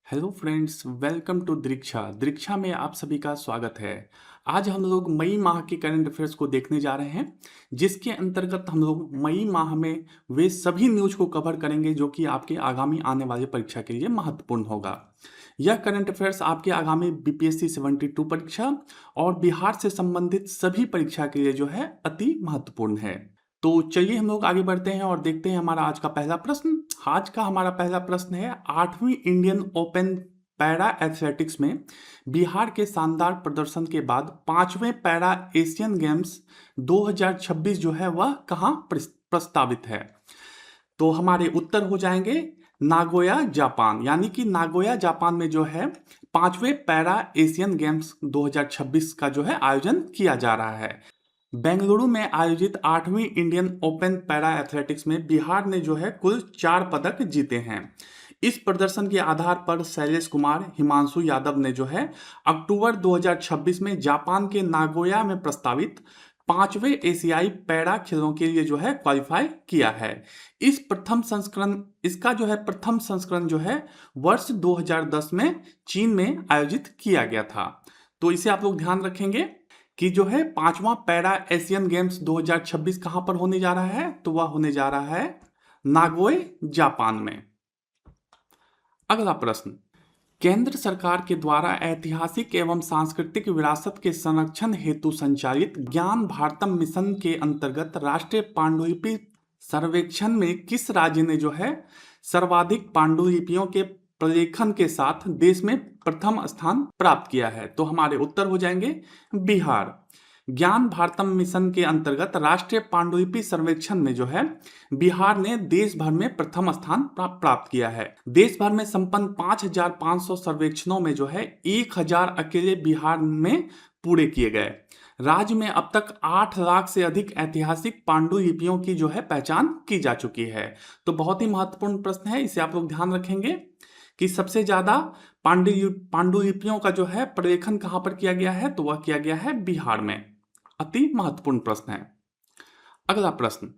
Hello friends, welcome to दीक्षा। दीक्षा में आप सभी का स्वागत है। आज हम लोग मई माह के करंट अफेयर्स को देखने जा रहे हैं, जिसके अंतर्गत हम लोग मई माह में वे सभी न्यूज को कवर करेंगे जो कि आपके आगामी आने वाली परीक्षा के लिए महत्वपूर्ण होगा। यह करंट अफेयर्स आपके आगामी बीपीएससी 72 परीक्षा और बिहार से संबंधित सभी परीक्षा के लिए जो है अति महत्वपूर्ण है। तो चलिए हम लोग आगे बढ़ते हैं और देखते हैं हमारा आज का पहला प्रश्न। आज का हमारा पहला प्रश्न है, 8वीं इंडियन ओपन पैरा एथलेटिक्स में बिहार के शानदार प्रदर्शन के बाद 5वें पैरा एशियन गेम्स 2026 जो है वह कहाँ प्रस्तावित है। तो हमारे उत्तर हो जाएंगे नागोया जापान, यानी कि नागोया जापान में जो है 5वें पैरा एशियन गेम्स 2026 का जो है आयोजन किया जा रहा है। बेंगलुरु में आयोजित 8वीं इंडियन ओपन पैरा एथलेटिक्स में बिहार ने जो है कुल 4 पदक जीते हैं। इस प्रदर्शन के आधार पर शैलेश कुमार हिमांशु यादव ने जो है अक्टूबर 2026 में जापान के नागोया में प्रस्तावित 5वें एशियाई पैरा खेलों के लिए जो है क्वालिफाई किया है। इसका जो है प्रथम संस्करण जो है वर्ष 2010 में चीन में आयोजित किया गया था। तो इसे आप लोग ध्यान रखेंगे कि जो है 5वां पैरा एशियन गेम्स 2026 कहां पर होने जा रहा है, तो वह होने जा रहा है नागोय जापान में। अगला प्रश्न, केंद्र सरकार के द्वारा ऐतिहासिक एवं सांस्कृतिक विरासत के संरक्षण हेतु संचालित ज्ञान भारतम मिशन के अंतर्गत राष्ट्रीय पांडुलिपि सर्वेक्षण में किस राज्य ने जो है सर्वाधिक पांडुलिपियों के प्रलेखन के साथ देश में प्रथम स्थान प्राप्त किया है। तो हमारे उत्तर हो जाएंगे बिहार। ज्ञान भारतम मिशन के अंतर्गत राष्ट्रीय पांडुलिपि सर्वेक्षण में जो है बिहार ने देश भर में प्रथम स्थान प्राप्त किया है। देश भर में संपन्न 5,500 सर्वेक्षणों में जो है 1,000 अकेले बिहार में पूरे किए गए। राज्य में अब तक 8 लाख से अधिक ऐतिहासिक पांडुलिपियों की जो है पहचान की जा चुकी है। तो बहुत ही महत्वपूर्ण प्रश्न है, इसे आप लोग ध्यान रखेंगे कि सबसे ज्यादा पांडुलिपियों का जो है प्रलेखन कहां पर किया गया है, तो वह किया गया है बिहार में। अति महत्वपूर्ण प्रश्न है। अगला प्रश्न,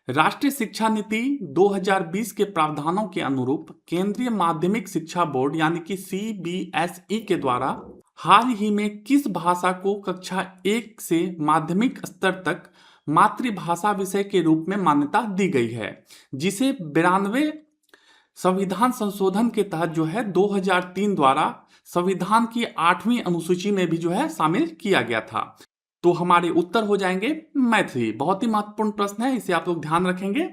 राष्ट्रीय शिक्षा नीति 2020 के प्रावधानों के अनुरूप केंद्रीय माध्यमिक शिक्षा बोर्ड यानी कि सीबीएसई के द्वारा हाल ही में किस भाषा को कक्षा 1 से माध्यमिक स्तर तक मातृभाषा विषय के रूप में मान्यता दी गई है, जिसे 92 संविधान संशोधन के तहत जो है 2003 द्वारा संविधान की 8वीं अनुसूची में भी जो है शामिल किया गया था। तो हमारे उत्तर हो जाएंगे मैथिली। बहुत ही महत्वपूर्ण प्रश्न है, इसे आप लोग ध्यान रखेंगे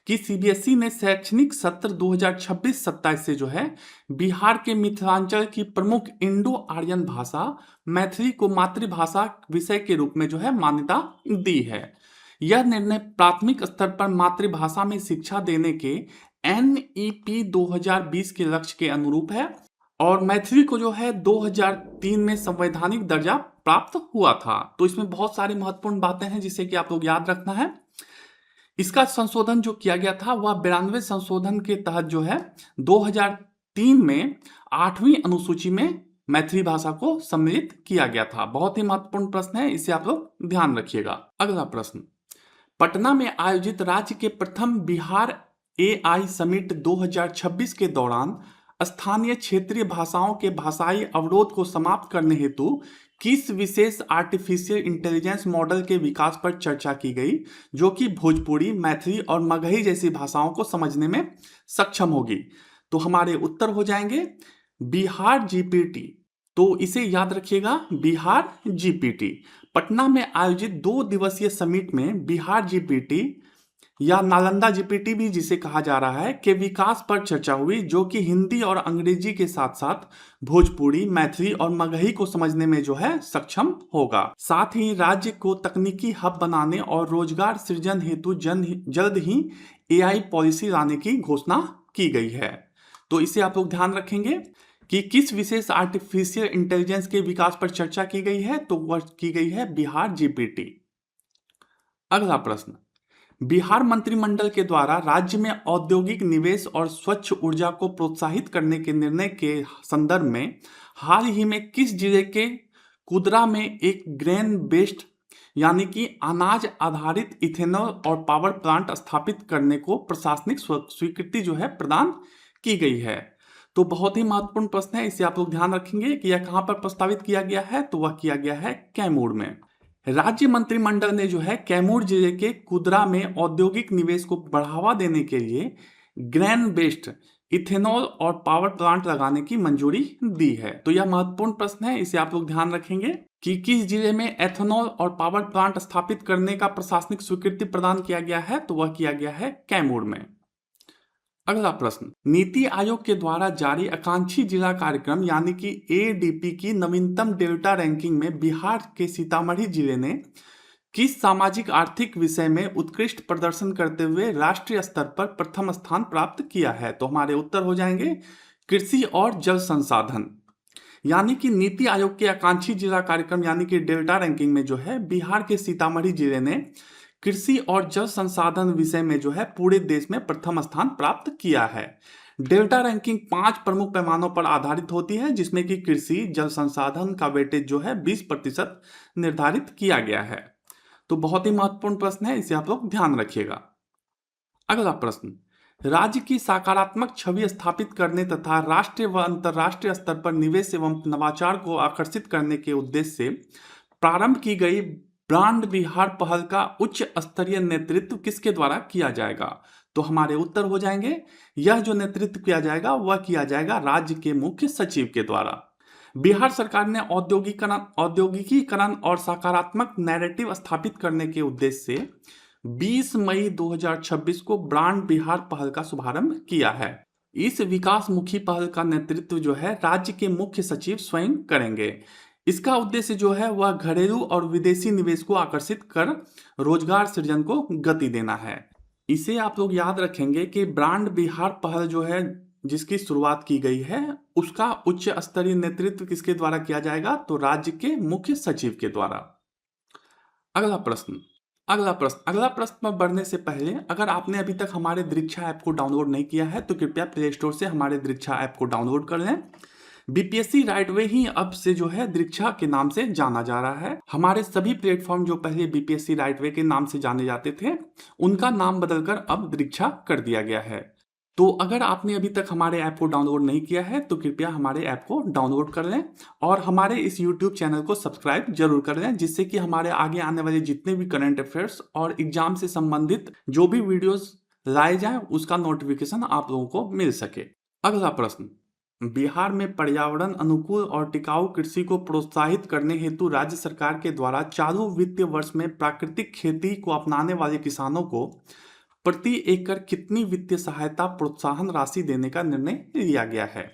कि सीबीएसई ने शैक्षणिक सत्र 2026-27 से जो है बिहार के मिथिलांचल की प्रमुख इंडो आर्यन भाषा मैथिली को मातृभाषा विषय के रूप में जो है मान्यता दी है। यह निर्णय प्राथमिक स्तर पर मातृभाषा में शिक्षा देने के एनईपी 2020 के लक्ष्य के अनुरूप है और मैथिली को जो है 2003 में संवैधानिक दर्जा प्राप्त हुआ था। तो इसमें बहुत सारी महत्वपूर्ण बातें हैं जिसे कि आप लोग याद रखना है। इसका संशोधन जो किया गया था वह 92 संशोधन के तहत जो है 2003 में 8वीं अनुसूची में मैथिली भाषा को सम्मिलित किया गया था। बहुत ही महत्वपूर्ण प्रश्न है, इसे आप लोग ध्यान रखिएगा। अगला प्रश्न, पटना में आयोजित राज्य के प्रथम बिहार एआई समिट 2026 के दौरान स्थानीय क्षेत्रीय भाषाओं के भाषाई अवरोध को समाप्त करने हेतु किस विशेष आर्टिफिशियल इंटेलिजेंस मॉडल के विकास पर चर्चा की गई, जो कि भोजपुरी, मैथिली और मगही जैसी भाषाओं को समझने में सक्षम होगी। तो हमारे उत्तर हो जाएंगे बिहार जीपीटी। तो इसे याद रखिएगा, बिहार जीपीटी। पटना में आयोजित 2 दिवसीय समिट में बिहार जीपीटी या नालंदा जीपीटी भी जिसे कहा जा रहा है के विकास पर चर्चा हुई, जो कि हिंदी और अंग्रेजी के साथ साथ भोजपुरी, मैथिली और मगही को समझने में जो है सक्षम होगा। साथ ही राज्य को तकनीकी हब बनाने और रोजगार सृजन हेतु जल्द ही एआई पॉलिसी लाने की घोषणा की गई है। तो इसे आप लोग ध्यान रखेंगे कि किस विशेष आर्टिफिशियल इंटेलिजेंस के विकास पर चर्चा की गई है, तो वह की गई है बिहार जीपीटी। अगला प्रश्न, बिहार मंत्रिमंडल के द्वारा राज्य में औद्योगिक निवेश और स्वच्छ ऊर्जा को प्रोत्साहित करने के निर्णय के संदर्भ में हाल ही में किस जिले के कुदरा में एक ग्रेन बेस्ड यानी कि अनाज आधारित इथेनॉल और पावर प्लांट स्थापित करने को प्रशासनिक स्वीकृति जो है प्रदान की गई है। तो बहुत ही महत्वपूर्ण प्रश्न है, इसे आप लोग ध्यान रखेंगे कि यह कहां पर प्रस्तावित किया गया है, तो वह किया गया है कैमूर में। राज्य मंत्रिमंडल ने जो है कैमूर जिले के कुदरा में औद्योगिक निवेश को बढ़ावा देने के लिए ग्रेन बेस्ड इथेनॉल और पावर प्लांट लगाने की मंजूरी दी है। तो यह महत्वपूर्ण प्रश्न है, इसे आप लोग ध्यान रखेंगे कि किस जिले में एथेनॉल और पावर प्लांट स्थापित करने का प्रशासनिक स्वीकृति प्रदान किया गया है, तो वह किया गया है कैमूर में। अगला प्रश्न, नीति आयोग के द्वारा जारी आकांक्षी जिला कार्यक्रम यानी कि एडीपी की नवीनतम डेल्टा रैंकिंग में बिहार के सीतामढ़ी जिले ने किस सामाजिक आर्थिक विषय में उत्कृष्ट प्रदर्शन करते हुए राष्ट्रीय स्तर पर प्रथम स्थान प्राप्त किया है? तो हमारे उत्तर हो जाएंगे कृषि और जल संसाधन। यानी कि नीति आयोग के आकांक्षी जिला कार्यक्रम यानी कि डेल्टा रैंकिंग में जो है बिहार के सीतामढ़ी जिले ने कृषि और जल संसाधन विषय में जो है पूरे देश में प्रथम स्थान प्राप्त किया है। डेल्टा रैंकिंग 5 प्रमुख पैमानों पर आधारित होती है, जिसमें कि कृषि जल संसाधन का वेटेज जो है 20% निर्धारित किया गया है। तो बहुत ही महत्वपूर्ण प्रश्न है, इसे आप लोग ध्यान रखिएगा। अगला प्रश्न, राज्य की सकारात्मक छवि स्थापित करने तथा राष्ट्रीय व अंतर्राष्ट्रीय स्तर पर निवेश एवं नवाचार को आकर्षित करने के उद्देश्य से प्रारंभ की गई ब्रांड बिहार पहल का उच्च स्तरीय नेतृत्व किसके द्वारा किया जाएगा? तो हमारे उत्तर हो जाएंगे, यह जो नेतृत्व किया जाएगा वह किया जाएगा राज्य के मुख्य सचिव के द्वारा। बिहार सरकार ने औद्योगिकीकरण और सकारात्मक नैरेटिव स्थापित करने के उद्देश्य से 20 मई 2026 को ब्रांड बिहार पहल का शुभारंभ किया है। इस विकासमुखी पहल का नेतृत्व जो है राज्य के मुख्य सचिव स्वयं करेंगे। इसका उद्देश्य जो है वह घरेलू और विदेशी निवेश को आकर्षित कर रोजगार सृजन को गति देना है। इसे आप लोग याद रखेंगे कि ब्रांड बिहार पहल जो है जिसकी शुरुआत की गई है उसका उच्च स्तरीय नेतृत्व किसके द्वारा किया जाएगा? तो राज्य के मुख्य सचिव के द्वारा। अगला प्रश्न पर बढ़ने से पहले अगर आपने अभी तक हमारे दीक्षा ऐप को डाउनलोड नहीं किया है तो कृपया प्ले स्टोर से हमारे दीक्षा ऐप को डाउनलोड कर लें। बीपीएससी राइट वे ही अब से जो है दीक्षा के नाम से जाना जा रहा है। हमारे सभी प्लेटफॉर्म जो पहले बीपीएससी राइट वे के नाम से जाने जाते थे उनका नाम बदलकर अब दीक्षा कर दिया गया है। तो अगर आपने अभी तक हमारे ऐप को डाउनलोड नहीं किया है तो कृपया हमारे ऐप को डाउनलोड कर लें और हमारे इस यूट्यूब चैनल को सब्सक्राइब जरूर कर लें, जिससे कि हमारे आगे आने वाले जितने भी करंट अफेयर्स और एग्जाम से संबंधित जो भी वीडियोस लाए जाएं उसका नोटिफिकेशन आप लोगों को मिल सके। अगला प्रश्न, बिहार में पर्यावरण अनुकूल और टिकाऊ कृषि को प्रोत्साहित करने हेतु राज्य सरकार के द्वारा चालू वित्तीय वर्ष में प्राकृतिक खेती को अपनाने वाले किसानों को प्रति एकड़ कितनी वित्तीय सहायता प्रोत्साहन राशि देने का निर्णय लिया गया है?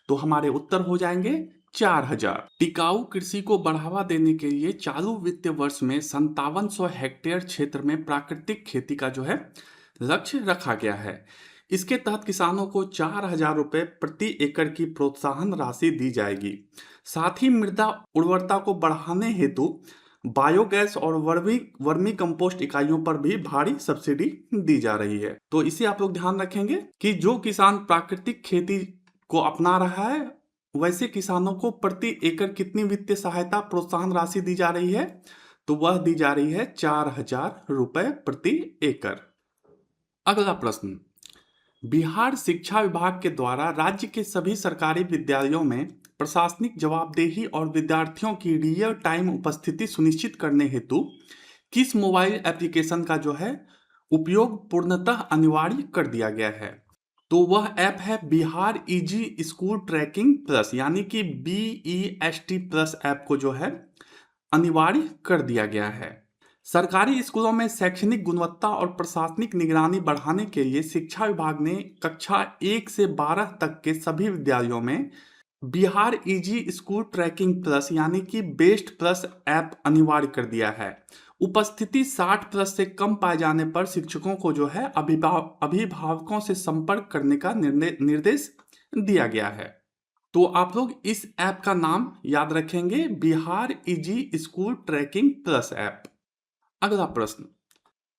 तो हमारे उत्तर हो जाएंगे 4000। टिकाऊ कृषि को बढ़ावा देने के लिए चालू वित्तीय वर्ष में 5700 हेक्टेयर क्षेत्र में प्राकृतिक खेती का जो है लक्ष्य रखा गया है। इसके तहत किसानों को 4000 रुपये प्रति एकड़ की प्रोत्साहन राशि दी जाएगी। साथ ही मृदा उर्वरता को बढ़ाने हेतु बायोगैस और वर्मी कंपोस्ट इकाइयों पर भी भारी सब्सिडी दी जा रही है। तो इसे आप लोग ध्यान रखेंगे कि जो किसान प्राकृतिक खेती को अपना रहा है वैसे किसानों को प्रति एकड़ कितनी वित्तीय सहायता प्रोत्साहन राशि दी जा रही है? तो वह दी जा रही है 4000 रुपये प्रति एकड़। अगला प्रश्न, बिहार शिक्षा विभाग के द्वारा राज्य के सभी सरकारी विद्यालयों में प्रशासनिक जवाबदेही और विद्यार्थियों की रियल टाइम उपस्थिति सुनिश्चित करने हेतु किस मोबाइल एप्लीकेशन का जो है उपयोग पूर्णतः अनिवार्य कर दिया गया है? तो वह ऐप है Bihar easy school tracking plus, यानी कि BEST प्लस ऐप को जो है अनिवार्य कर दिया गया है। सरकारी स्कूलों में शैक्षणिक गुणवत्ता और प्रशासनिक निगरानी बढ़ाने के लिए शिक्षा विभाग ने कक्षा 1 से 12 तक के सभी विद्यालयों में Bihar easy school tracking plus यानी कि बेस्ट प्लस ऐप अनिवार्य कर दिया है। उपस्थिति 60 प्लस से कम पाए जाने पर शिक्षकों को जो है अभिभावकों से संपर्क करने का निर्देश दिया गया है। तो आप लोग इस ऐप का नाम याद रखेंगे, Bihar easy school tracking plus app. अगला प्रश्न,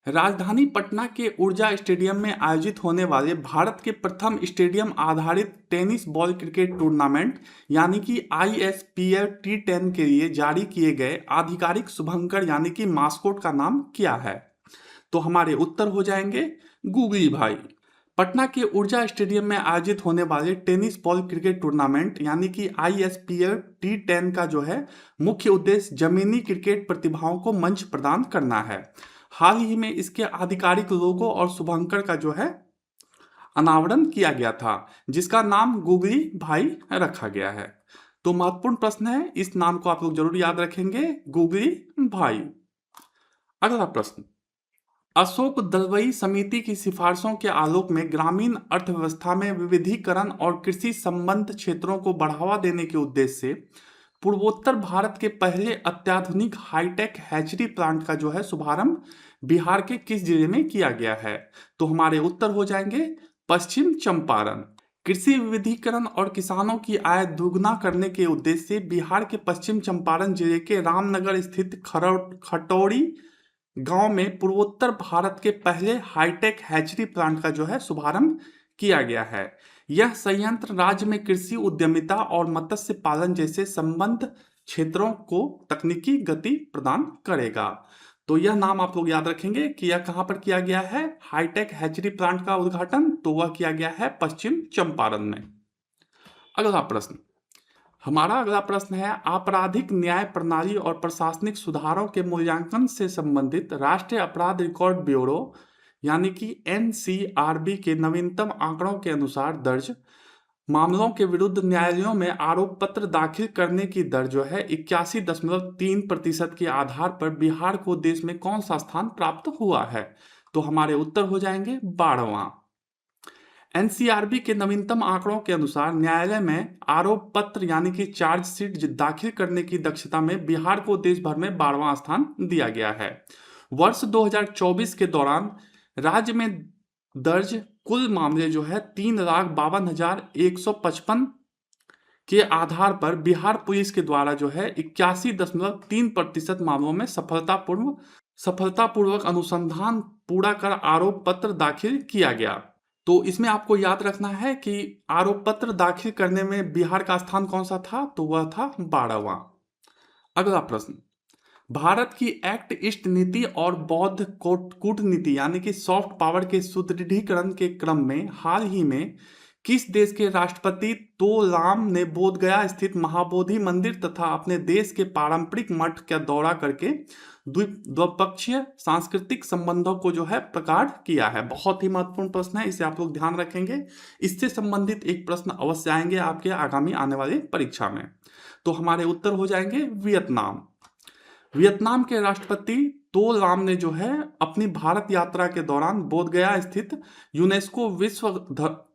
राजधानी पटना के ऊर्जा स्टेडियम में आयोजित होने वाले भारत के प्रथम स्टेडियम आधारित टेनिस बॉल क्रिकेट टूर्नामेंट यानी कि ISPL T10 के लिए जारी किए गए आधिकारिक शुभंकर यानी कि मास्कोट का नाम क्या है? तो हमारे उत्तर हो जाएंगे गूगली भाई। पटना के ऊर्जा स्टेडियम में आयोजित होने वाले टेनिस बॉल क्रिकेट टूर्नामेंट यानी कि ISPL T10 का जो है मुख्य उद्देश्य जमीनी क्रिकेट प्रतिभाओं को मंच प्रदान करना है। हाल ही में इसके आधिकारिक लोगो और शुभंकर का जो है अनावरण किया गया था, जिसका नाम गुगली भाई रखा गया है। तो महत्वपूर्ण प्रश्न है, इस नाम को आप लोग जरूर याद रखेंगे, गुगली भाई। अगला प्रश्न, अशोक दलवई समिति की सिफारिशों के आलोक में ग्रामीण अर्थव्यवस्था में विविधीकरण और कृषि संबद्ध क्षेत्रों को बढ़ावा देने के उद्देश्य से पूर्वोत्तर भारत के पहले अत्याधुनिक हाईटेक हैचरी प्लांट का जो है शुभारंभ बिहार के किस जिले में किया गया है? तो हमारे उत्तर हो जाएंगे पश्चिम चंपारण। कृषि विविधीकरण और किसानों की आय दोगुना करने के उद्देश्य से बिहार के पश्चिम चंपारण जिले के रामनगर स्थित खटौड़ी गांव में पूर्वोत्तर भारत के पहले हाईटेक हैचरी प्लांट का जो है शुभारंभ किया गया है। यह संयंत्र राज्य में कृषि उद्यमिता और मत्स्य पालन जैसे संबद्ध क्षेत्रों को तकनीकी गति प्रदान करेगा। तो यह नाम आप लोग याद रखेंगे कि यह कहां पर किया गया है, हाईटेक हैचरी प्लांट का उद्घाटन तो वह किया गया है पश्चिम चंपारण में। अगला प्रश्न, हमारा अगला प्रश्न है, आपराधिक न्याय प्रणाली और प्रशासनिक सुधारों के मूल्यांकन से संबंधित राष्ट्रीय अपराध रिकॉर्ड ब्यूरो यानी कि NCRB के नवीनतम आंकड़ों के अनुसार दर्ज मामलों के विरुद्ध न्यायालयों में आरोप पत्र दाखिल करने की दर जो है 81.3% के आधार पर बिहार को देश में कौन सा स्थान प्राप्त हुआ है? तो हमारे उत्तर हो जाएंगे 12वां। NCRB के नवीनतम आंकड़ों के अनुसार न्यायालय में आरोप पत्र यानी कि चार्जशीट दाखिल करने की दक्षता में बिहार को देश भर में 12वां स्थान दिया गया है। वर्ष 2024 के दौरान राज्य में दर्ज कुल मामले जो है 3,52,155 के आधार पर बिहार पुलिस के द्वारा जो है 81.3% मामलों में सफलतापूर्वक अनुसंधान पूरा कर आरोप पत्र दाखिल किया गया। तो इसमें आपको याद रखना है कि आरोप पत्र दाखिल करने में बिहार का स्थान कौन सा था, तो वह था 12वां। अगला प्रश्न, भारत की एक्ट ईस्ट नीति और बौद्ध कूटनीति यानी कि सॉफ्ट पावर के सुदृढ़ीकरण के क्रम में हाल ही में किस देश के राष्ट्रपति तो लाम ने बोधगया स्थित महाबोधि मंदिर तथा अपने देश के पारंपरिक मठ का दौरा करके द्विपक्षीय सांस्कृतिक संबंधों को जो है प्रगाढ़ किया है? बहुत ही महत्वपूर्ण प्रश्न है, इसे आप लोग ध्यान रखेंगे। इससे संबंधित एक प्रश्न अवश्य आएंगे आपके आगामी आने वाले परीक्षा में। तो हमारे उत्तर हो जाएंगे वियतनाम। वियतनाम के राष्ट्रपति तो लाम ने जो है अपनी भारत यात्रा के दौरान बोधगया स्थित यूनेस्को विश्व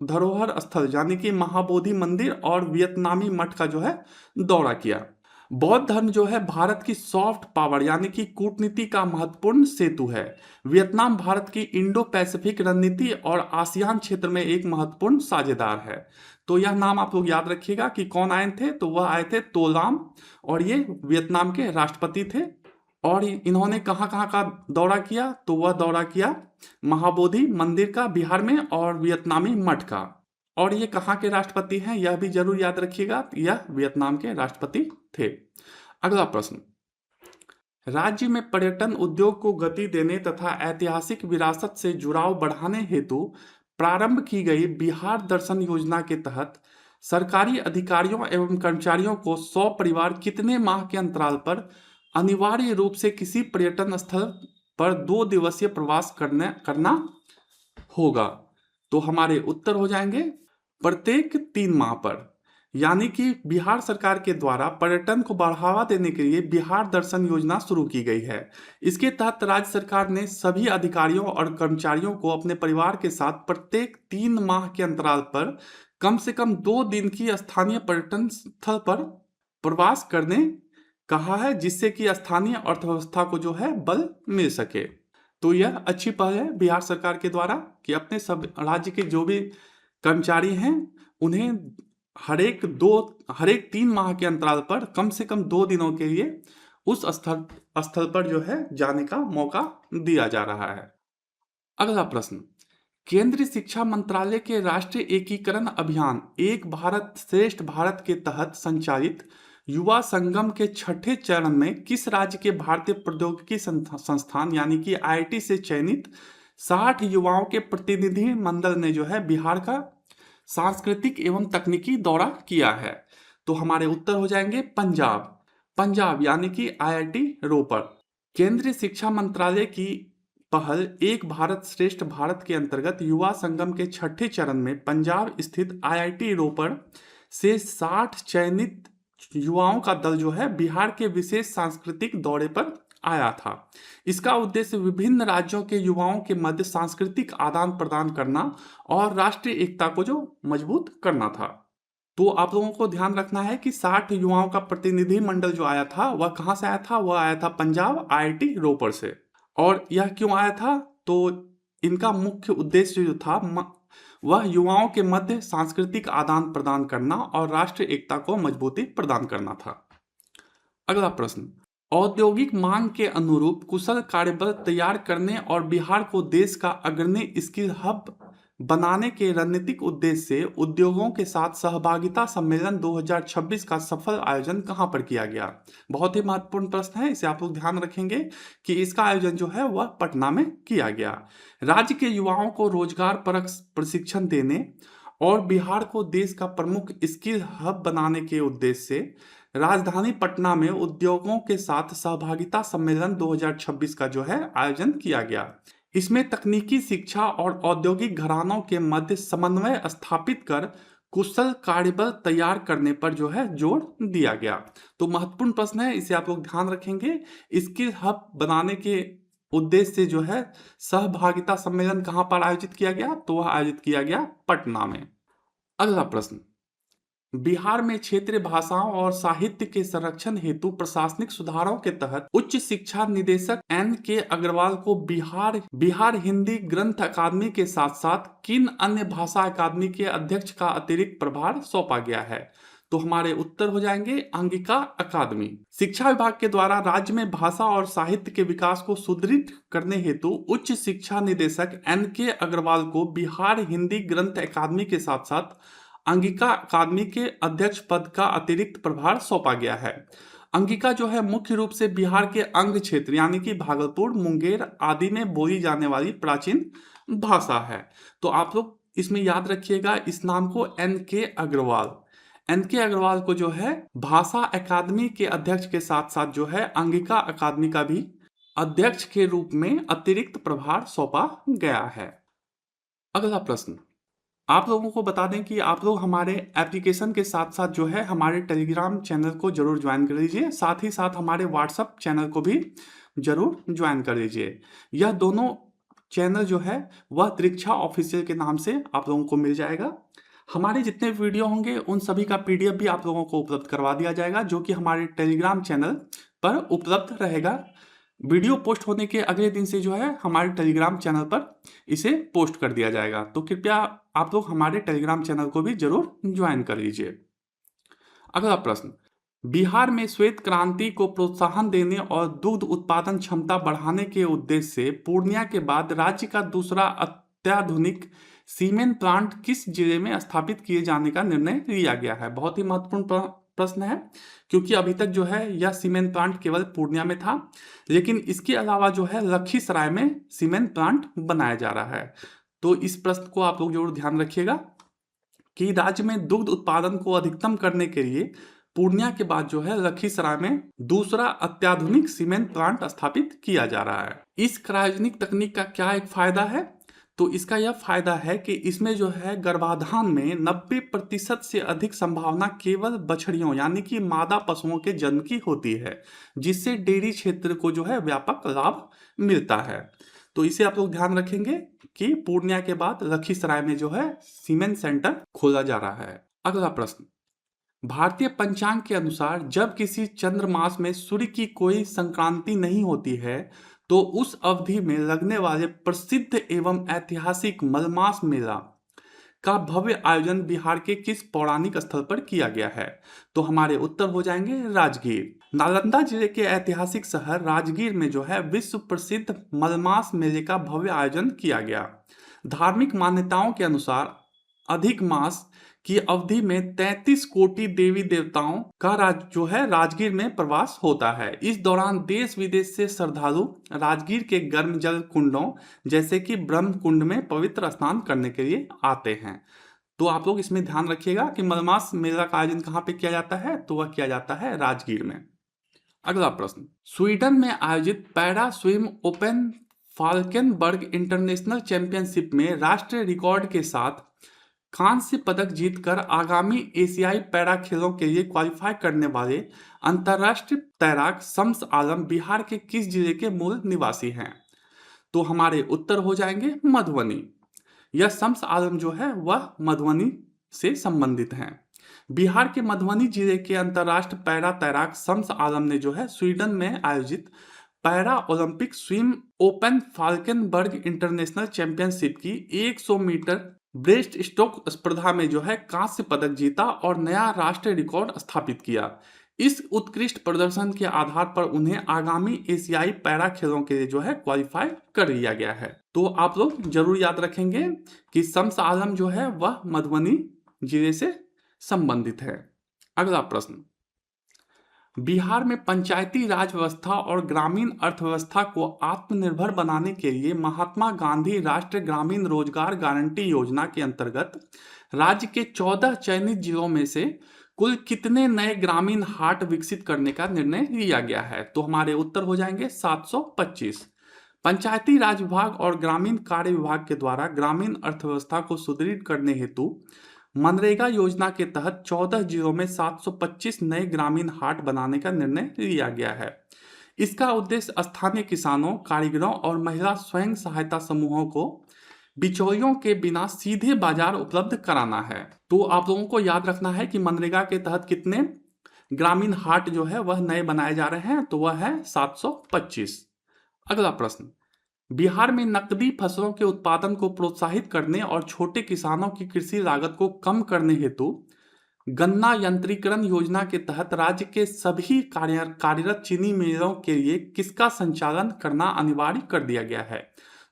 धरोहर स्थल यानी कि महाबोधि मंदिर और वियतनामी मठ का जो है दौरा किया। बौद्ध धर्म जो है भारत की सॉफ्ट पावर यानी कि कूटनीति का महत्वपूर्ण सेतु है। वियतनाम भारत की इंडो पैसिफिक रणनीति और आसियान क्षेत्र में एक महत्वपूर्ण साझेदार है। तो यह नाम आप लोग याद रखिएगा कि कौन आए थे, तो वह आए थे तो लाम और ये वियतनाम के राष्ट्रपति थे। और इन्होंने कहाँ कहाँ का दौरा किया, तो वह दौरा किया महाबोधि मंदिर का बिहार में और वियतनामी मठ का। और ये कहाँ के राष्ट्रपति हैं यह भी जरूर याद रखिएगा, यह वियतनाम के राष्ट्रपति थे। अगला प्रश्न, राज्य में पर्यटन उद्योग को गति देने तथा ऐतिहासिक विरासत से जुड़ाव बढ़ाने हेतु प्रारंभ की गई बिहार दर्शन योजना के तहत सरकारी अधिकारियों एवं कर्मचारियों को 100 परिवार कितने माह के अंतराल पर अनिवार्य रूप से किसी पर्यटन स्थल पर 2 दिवसीय प्रवास करना होगा? तो हमारे उत्तर हो जाएंगे प्रत्येक 3 माह पर। यानी कि बिहार सरकार के द्वारा पर्यटन को बढ़ावा देने के लिए बिहार दर्शन योजना शुरू की गई है। इसके तहत राज्य सरकार ने सभी अधिकारियों और कर्मचारियों को अपने परिवार के साथ प्रत्येक 3 माह के अंतराल पर कम से कम 2 दिन की स्थानीय पर्यटन स्थल पर प्रवास करने कहा है, जिससे कि स्थानीय अर्थव्यवस्था को जो है बल मिल सके। तो यह अच्छी पहल है बिहार सरकार के द्वारा कि अपने सब राज्य के जो भी कर्मचारी हैं उन्हें हर एक 3 माह के अंतराल पर कम से कम 2 दिनों के लिए उस स्थल पर जो है जाने का मौका दिया जा रहा है। अगला प्रश्न, केंद्रीय शिक्षा मंत्रालय के राष्ट्रीय एकीकरण अभियान एक भारत श्रेष्ठ भारत के तहत संचालित युवा संगम के 6ठे चरण में किस राज्य के भारतीय प्रौद्योगिकी संस्थान यानी कि IIT से चयनित 60 युवाओं के प्रतिनिधि मंडल ने जो है बिहार का सांस्कृतिक एवं तकनीकी दौरा किया है। तो हमारे उत्तर हो जाएंगे पंजाब। पंजाब यानी कि आईआईटी रोपड़। केंद्रीय शिक्षा मंत्रालय की पहल एक भारत श्रेष्ठ भारत के अंतर्गत युवा संगम के छठे चरण में पंजाब स्थित आईआईटी रोपड़ से 60 चयनित युवाओं का दल जो है बिहार के विशेष सांस्कृतिक दौरे पर आया था। इसका उद्देश्य विभिन्न राज्यों के युवाओं के मध्य सांस्कृतिक आदान प्रदान करना और राष्ट्रीय एकता को जो मजबूत करना था। तो आप लोगों को ध्यान रखना है कि 60 युवाओं का प्रतिनिधि मंडल जो आया था वह कहाँ से आया था? वह आया था पंजाब आईआईटी रोपड़ से। और यह क्यों आया था? तो इनका मुख्य उद्देश्य जो था वह युवाओं के मध्य सांस्कृतिक आदान प्रदान करना और राष्ट्रीय एकता को मजबूती प्रदान करना था। अगला प्रश्न, औद्योगिक मांग के अनुरूप कुशल कार्यबल तैयार करने और बिहार को देश का अग्रणी स्किल हब बनाने के रणनीतिक उद्देश्य से उद्योगों के साथ सहभागिता सम्मेलन 2026 का सफल आयोजन कहां पर किया गया? बहुत ही महत्वपूर्ण प्रश्न है, इसे आप लोग ध्यान रखेंगे कि इसका आयोजन जो है वह पटना में किया गया। राज्य के युवाओं को रोजगार परक प्रशिक्षण देने और बिहार को देश का प्रमुख स्किल हब बनाने के उद्देश्य से राजधानी पटना में उद्योगों के साथ सहभागिता सम्मेलन 2026 का जो है आयोजन किया गया। इसमें तकनीकी शिक्षा और औद्योगिक घरानों के मध्य समन्वय स्थापित कर कुशल कार्यबल तैयार करने पर जो है जोर दिया गया। तो महत्वपूर्ण प्रश्न है, इसे आप लोग ध्यान रखेंगे। स्किल हब बनाने के उद्देश्य से जो है सहभागिता सम्मेलन कहां पर आयोजित किया गया? तो वह आयोजित किया गया पटना में। अगला प्रश्न, बिहार में क्षेत्रीय भाषाओं और साहित्य के संरक्षण हेतु प्रशासनिक सुधारों के तहत उच्च शिक्षा निदेशक N.K. अग्रवाल को बिहार हिंदी ग्रंथ अकादमी के साथ साथ किन अन्य भाषा अकादमी के अध्यक्ष का अतिरिक्त प्रभार सौंपा गया है? तो हमारे उत्तर हो जाएंगे अंगिका अकादमी। शिक्षा विभाग के द्वारा राज्य में भाषा और साहित्य के विकास को सुदृढ़ करने हेतु उच्च शिक्षा निदेशक N.K. अग्रवाल को बिहार हिंदी ग्रंथ अकादमी के साथ साथ अंगिका अकादमी के अध्यक्ष पद का अतिरिक्त प्रभार सौंपा गया है। अंगिका जो है मुख्य रूप से बिहार के अंग क्षेत्र यानी कि भागलपुर, मुंगेर आदि में बोली जाने वाली प्राचीन भाषा है। तो आप लोग इसमें याद रखिएगा इस नाम को N.K. अग्रवाल। N.K. अग्रवाल को जो है भाषा अकादमी के अध्यक्ष के साथ साथ जो है अंगिका अकादमी का भी अध्यक्ष के रूप में अतिरिक्त प्रभार सौंपा गया है। अगला प्रश्न, आप लोगों को बता दें कि आप लोग हमारे एप्लीकेशन के साथ साथ जो है हमारे टेलीग्राम चैनल को जरूर ज्वाइन कर लीजिए, साथ ही साथ हमारे व्हाट्सएप चैनल को भी जरूर ज्वाइन कर लीजिए। यह दोनों चैनल जो है वह त्रिक्षा ऑफिशियल के नाम से आप लोगों को मिल जाएगा। हमारे जितने वीडियो होंगे उन सभी का PDF भी आप लोगों को उपलब्ध करवा दिया जाएगा, जो कि हमारे टेलीग्राम चैनल पर उपलब्ध रहेगा। वीडियो पोस्ट होने के अगले दिन से जो है हमारे टेलीग्राम चैनल पर इसे पोस्ट कर दिया जाएगा। तो कृपया आप लोग हमारे टेलीग्राम चैनल को भी जरूर ज्वाइन कर लीजिए। अगला प्रश्न, बिहार में श्वेत क्रांति को प्रोत्साहन देने और दुग्ध उत्पादन क्षमता बढ़ाने के उद्देश्य से पूर्णिया के बाद राज्य का दूसरा अत्याधुनिक सीमेंट प्लांट किस जिले में स्थापित किए जाने का निर्णय लिया गया है? बहुत ही महत्वपूर्ण प्रश्न है, क्योंकि अभी तक जो है यह सीमेंट प्लांट केवल पूर्णिया में था, लेकिन इसके अलावा जो है लखीसराय में सीमेंट प्लांट बनाया जा रहा है। तो इस प्रश्न को आप लोग जरूर ध्यान रखिएगा कि राज्य में दुग्ध उत्पादन को अधिकतम करने के लिए पूर्णिया के बाद जो है लखीसराय में दूसरा अत्याधुनिक सीमेंट प्लांट स्थापित किया जा रहा है। इस क्रायोजेनिक तकनीक का क्या एक फायदा है? तो इसका यह फायदा है कि इसमें जो है गर्भाधान में 90% से अधिक संभावना केवल बछड़ियों यानी कि मादा पशुओं के जन्म की होती है, जिससे डेयरी क्षेत्र को जो है व्यापक लाभ मिलता है। तो इसे आप लोग ध्यान रखेंगे कि पूर्णिया के बाद लखीसराय में जो है सीमेंट सेंटर खोला जा रहा है। अगला प्रश्न, भारतीय पंचांग के अनुसार जब किसी चंद्रमास में सूर्य की कोई संक्रांति नहीं होती है तो उस अवधि में लगने वाले प्रसिद्ध एवं ऐतिहासिक मलमास मेला का भव्य आयोजन बिहार के किस पौराणिक स्थल पर किया गया है? तो हमारे उत्तर हो जाएंगे राजगीर। नालंदा जिले के ऐतिहासिक शहर राजगीर में जो है विश्व प्रसिद्ध मलमास मेले का भव्य आयोजन किया गया। धार्मिक मान्यताओं के अनुसार अधिक मास की अवधि में 33 कोटि देवी देवताओं का जो है राजगीर में प्रवास होता है। इस दौरान देश विदेश से श्रद्धालु राजगीर के गर्म जल कुंडों जैसे कि ब्रह्म कुंड में पवित्र स्नान करने के लिए आते हैं। तो आप लोग इसमें ध्यान रखिएगा कि मलमास मेला का आयोजन कहाँ पे किया जाता है, तो वह किया जाता है राजगीर में। अगला प्रश्न, स्वीडन में आयोजित para swim open Falkenberg international championship में राष्ट्रीय रिकॉर्ड के साथ कांस्य पदक जीतकर आगामी एशियाई पैरा खेलों के लिए क्वालिफाई करने वाले अंतर्राष्ट्रीय तैराक शम्स आलम बिहार के किस जिले के मूल निवासी हैं? तो हमारे उत्तर हो जाएंगे मधुबनी। यह शम्स आलम जो है वह मधुबनी से संबंधित हैं। बिहार के मधुबनी जिले के अंतर्राष्ट्रीय पैरा तैराक शम्स आलम ने जो है स्वीडन में आयोजित para Olympic swim open Falkenberg international championship की 100 मीटर ब्रेस्ट स्ट्रोक स्पर्धा में जो है कांस्य पदक जीता और नया राष्ट्रीय रिकॉर्ड स्थापित किया। इस उत्कृष्ट प्रदर्शन के आधार पर उन्हें आगामी एशियाई पैरा खेलों के लिए जो है क्वालिफाई कर लिया गया है। तो आप लोग जरूर याद रखेंगे कि शम्स आलम जो है वह मधुबनी जिले से संबंधित है। अगला प्रश्न, बिहार में पंचायती राज व्यवस्था और ग्रामीण अर्थव्यवस्था को आत्मनिर्भर बनाने के लिए महात्मा गांधी राष्ट्रीय ग्रामीण रोजगार गारंटी योजना के अंतर्गत राज्य के 14 चयनित जिलों में से कुल कितने नए ग्रामीण हाट विकसित करने का निर्णय लिया गया है? तो हमारे उत्तर हो जाएंगे 725। पंचायती राज विभाग और ग्रामीण कार्य विभाग के द्वारा ग्रामीण अर्थव्यवस्था को सुदृढ़ करने हेतु मनरेगा योजना के तहत 14 जिलों में 725 नए ग्रामीण हाट बनाने का निर्णय लिया गया है। इसका उद्देश्य स्थानीय किसानों, कारीगरों और महिला स्वयं सहायता समूहों को बिचौलियों के बिना सीधे बाजार उपलब्ध कराना है। तो आप लोगों को याद रखना है कि मनरेगा के तहत कितने ग्रामीण हाट जो है वह नए बनाए जा रहे हैं, तो वह है 725। अगला प्रश्न, बिहार में नकदी फसलों के उत्पादन को प्रोत्साहित करने और छोटे किसानों की कृषि लागत को कम करने हेतु गन्ना यंत्रीकरण योजना के तहत राज्य के सभी कार्यरत चीनी मिलों के लिए किसका संचालन करना अनिवार्य कर दिया गया है?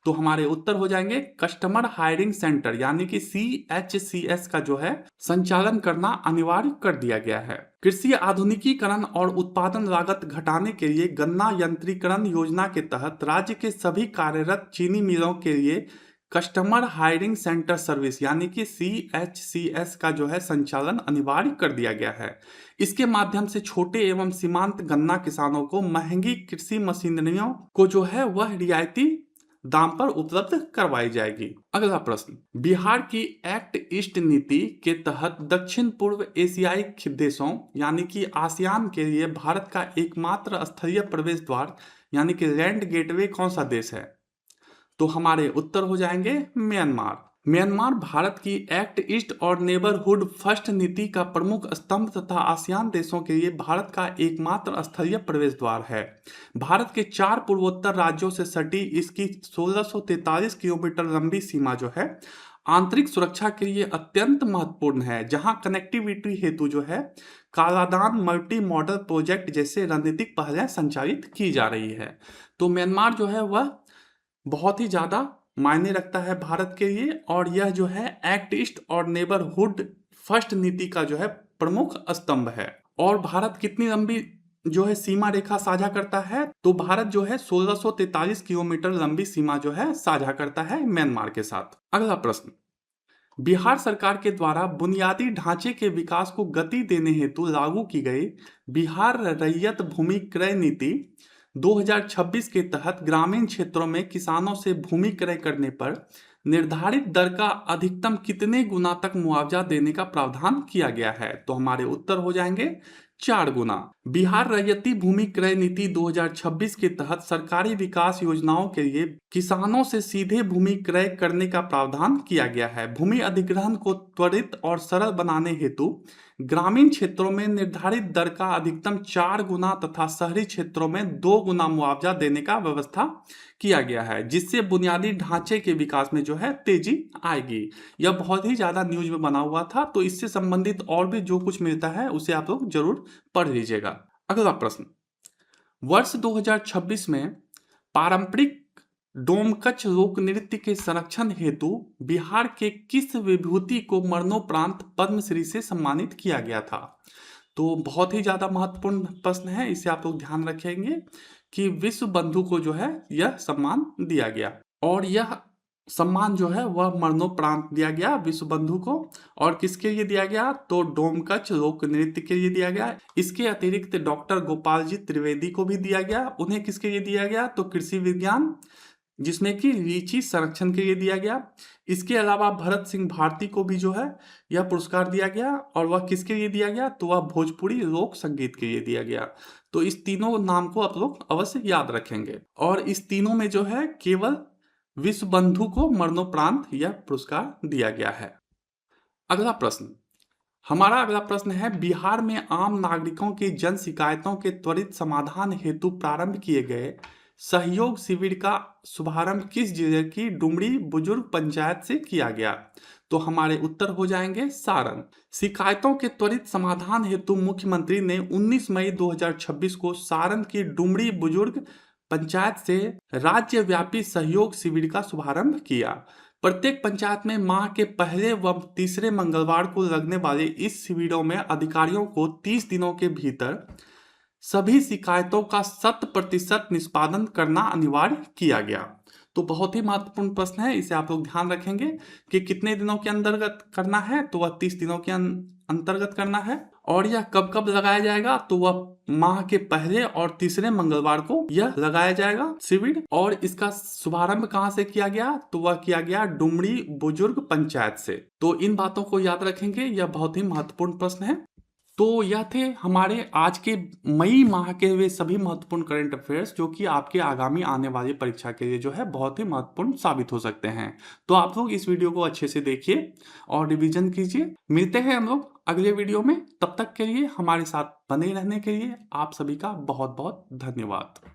तो हमारे उत्तर हो जाएंगे कस्टमर हायरिंग सेंटर यानी कि CHCS का जो है संचालन करना अनिवार्य कर दिया गया है। कृषि आधुनिकीकरण और उत्पादन लागत घटाने के लिए गन्ना यंत्रीकरण योजना के तहत राज्य के सभी कार्यरत चीनी मिलों के लिए कस्टमर हायरिंग सेंटर सर्विस यानी कि CHCS का जो है संचालन अनिवार्य कर दिया गया है। इसके माध्यम से छोटे एवं सीमांत गन्ना किसानों को महंगी कृषि मशीनरियों को जो है वह रियायती दाम पर उपलब्ध करवाई जाएगी। अगला प्रश्न, बिहार की एक्ट ईस्ट नीति के तहत दक्षिण पूर्व एशियाई देशों यानी कि आसियान के लिए भारत का एकमात्र स्थलीय प्रवेश द्वार यानी कि लैंड गेटवे कौन सा देश है? तो हमारे उत्तर हो जाएंगे म्यांमार। म्यांमार भारत की एक्ट ईस्ट और नेबरहुड फर्स्ट नीति का प्रमुख स्तंभ तथा आसियान देशों के लिए भारत का एकमात्र स्थलीय प्रवेश द्वार है। भारत के 4 पूर्वोत्तर राज्यों से सटी इसकी 1643 किलोमीटर लंबी सीमा जो है आंतरिक सुरक्षा के लिए अत्यंत महत्वपूर्ण है, जहां कनेक्टिविटी हेतु जो है कालादान मल्टी मॉडल प्रोजेक्ट जैसे रणनीतिक पहलें संचालित की जा रही है। तो म्यांमार जो है वह बहुत ही ज्यादा मायने रखता है भारत के लिए और यह जो है एक्ट ईस्ट और नेबरहुड फर्स्ट नीति का जो है प्रमुख स्तंभ है। और भारत कितनी लंबी जो है सीमा रेखा साझा करता है? तो भारत जो है 1643 किलोमीटर लंबी सीमा जो है साझा करता है म्यांमार के साथ। अगला प्रश्न, बिहार सरकार के द्वारा बुनियादी ढांचे के विकास को गति देने हेतु लागू की गई बिहार रैयत भूमि क्रय नीति 2026 के तहत ग्रामीण क्षेत्रों में किसानों से भूमि क्रय करने पर निर्धारित दर का अधिकतम कितने गुना तक मुआवजा देने का प्रावधान किया गया है? तो हमारे उत्तर हो जाएंगे 4 गुना। बिहार रैयती भूमि क्रय नीति 2026 के तहत सरकारी विकास योजनाओं के लिए किसानों से सीधे भूमि क्रय करने का प्रावधान किया गया है। भूमि अधिग्रहण को त्वरित और सरल बनाने हेतु ग्रामीण क्षेत्रों में निर्धारित दर का अधिकतम 4 गुना तथा शहरी क्षेत्रों में 2 गुना मुआवजा देने का व्यवस्था किया गया है, जिससे बुनियादी ढांचे के विकास में जो है तेजी आएगी। यह बहुत ही ज्यादा न्यूज में बना हुआ था, तो इससे संबंधित और भी जो कुछ मिलता है उसे आप लोग जरूर पढ़ लीजिएगा। अगला प्रश्न, वर्ष 2026 में पारंपरिक डोमकच लोक नृत्य के संरक्षण हेतु बिहार के किस विभूति को मरणोपरांत पद्मश्री से सम्मानित किया गया था? तो बहुत ही ज़्यादा महत्वपूर्ण प्रश्न है, इसे आप लोग ध्यान रखेंगे कि विश्व बंधु को जो है यह सम्मान दिया गया, और यह सम्मान जो है वह मरणोपरांत दिया गया विश्व बंधु को। और किसके लिए दिया गया? तो डोमकच लोक नृत्य के लिए दिया गया। इसके अतिरिक्त डॉक्टर गोपाल जी त्रिवेदी को भी दिया गया। उन्हें किसके लिए दिया गया? तो कृषि विज्ञान, जिसमें कि लीची संरक्षण के लिए दिया गया। इसके अलावा भरत सिंह भारती को भी जो है यह पुरस्कार दिया गया, और वह किसके लिए दिया गया? तो वह भोजपुरी लोक संगीत के लिए दिया गया। तो इस तीनों नाम को आप लोग अवश्य याद रखेंगे, और इस तीनों में जो है केवल विश्व बंधु को मरणोपरांत यह पुरस्कार दिया गया है। अगला प्रश्न, हमारा अगला प्रश्न है, बिहार में आम नागरिकों की जन शिकायतों के त्वरित समाधान हेतु प्रारंभ किए गए सहयोग शिविर का शुभारंभ किस जिले की डुमरी बुजुर्ग पंचायत से किया गया? तो हमारे उत्तर हो जाएंगे सारण। शिकायतों के त्वरित समाधान हेतु मुख्यमंत्री ने 19 मई 2026 को सारण की डुमरी बुजुर्ग पंचायत से राज्यव्यापी सहयोग शिविर का शुभारंभ किया। प्रत्येक पंचायत में माह के पहले व तीसरे मंगलवार को लगने वाले इस शिविरों में अधिकारियों को 30 दिनों के भीतर सभी शिकायतों का 100% निष्पादन करना अनिवार्य किया गया। तो बहुत ही महत्वपूर्ण प्रश्न है, इसे आप लोग ध्यान रखेंगे कि कितने दिनों के अंतर्गत करना है? तो वह 30 दिनों के अंतर्गत करना है। और यह कब कब लगाया जाएगा? तो वह माह के पहले और तीसरे मंगलवार को यह लगाया जाएगा शिविर। और इसका शुभारंभ कहाँ से किया गया? तो वह किया गया डुमरी बुजुर्ग पंचायत से। तो इन बातों को याद रखेंगे, यह बहुत ही महत्वपूर्ण प्रश्न है। तो यह थे हमारे आज के मई माह के वे सभी महत्वपूर्ण करंट अफेयर्स, जो कि आपके आगामी आने वाली परीक्षा के लिए जो है बहुत ही महत्वपूर्ण साबित हो सकते हैं। तो आप लोग इस वीडियो को अच्छे से देखिए और रिवीजन कीजिए। मिलते हैं हम लोग अगले वीडियो में, तब तक के लिए हमारे साथ बने रहने के लिए आप सभी का बहुत बहुत धन्यवाद।